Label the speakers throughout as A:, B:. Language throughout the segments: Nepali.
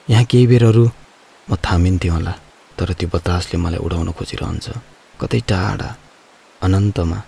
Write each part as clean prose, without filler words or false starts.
A: यहाँ केही बेरहरू म थामिन्थेँ होला, तर त्यो बतासले मलाई उडाउन खोजिरहन्छ, कतै टाढा अनन्तमा।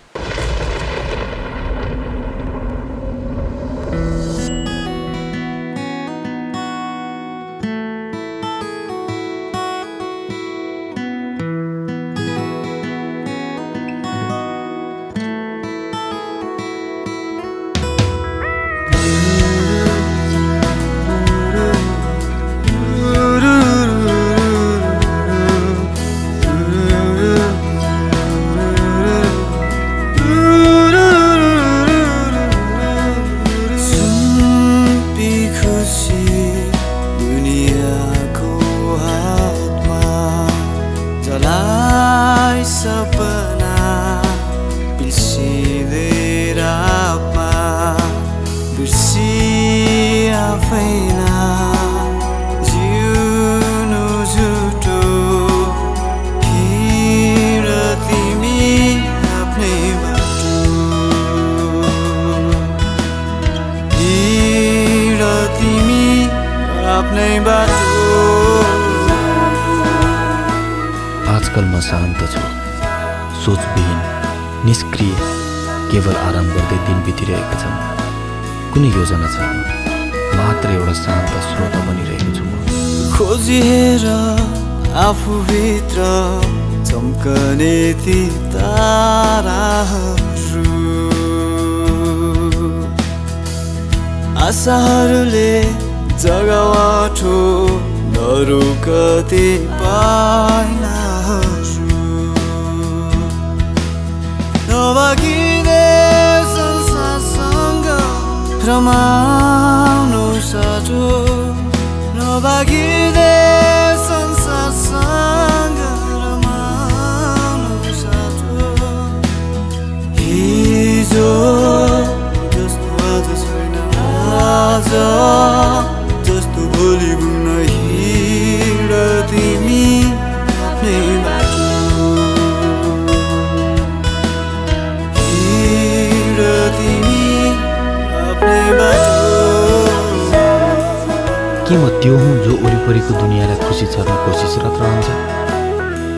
A: आजकल म शान्त छु, सोचविहीन, निष्क्रिय, केवल आराम गर्दै दिन बितिरहेका छन्। कुनै योजना छैन, मात्र एउटा शान्त स्रोत बनिरहेको छु म।
B: खोजी हेर आफूभित्र चम्कने ती ताराहरू, आशाहरूले जगावाठो नरुकती पाइलाहरू, नभागिने संसारसँग रमाउनु साटो, नभागिने संसारसँग रमाउनु साटो। हिजो जस्तो आज छैन, आज जस्तो भोलि घुम्न हिँड तिमी आफ्नै बाटो, हिँड तिमी आफ्नै बाटो।
A: के म त्यो हुँ जो वरिपरिको दुनियाँलाई खुसी छर्न कोसिसरत रहन्छ?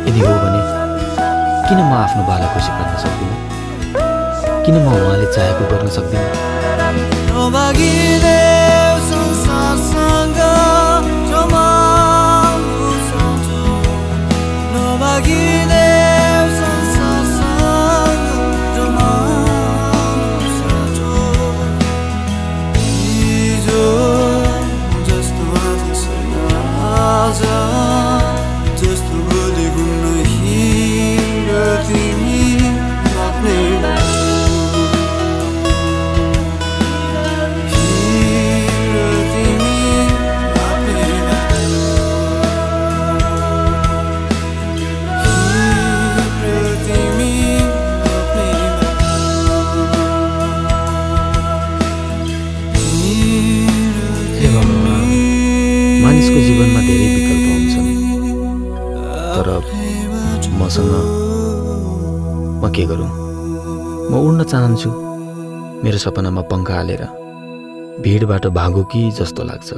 A: यदि हो भने किन म आफ्नो बाला खुसी पार्न सक्दिनँ? किन म उहाँले चाहेको गर्न सक्दिनँ?
B: नभागिने संसारसँग रमाउनु साटो, नभागिने संसारसँग रमाउनु साटो। हिजो जस्तो आज छैन, आज जस्तो भोलि घुम्न हिँड तिमी आफ्नै बाटो,
A: मानिसको जीवनमा धेरै विकल्प हुन्छन्, तर मसँग म के गरौँ? म उड्न चाहन्छु, मेरो सपनामा पङ्खा हालेर भिडबाट भागो कि जस्तो लाग्छ।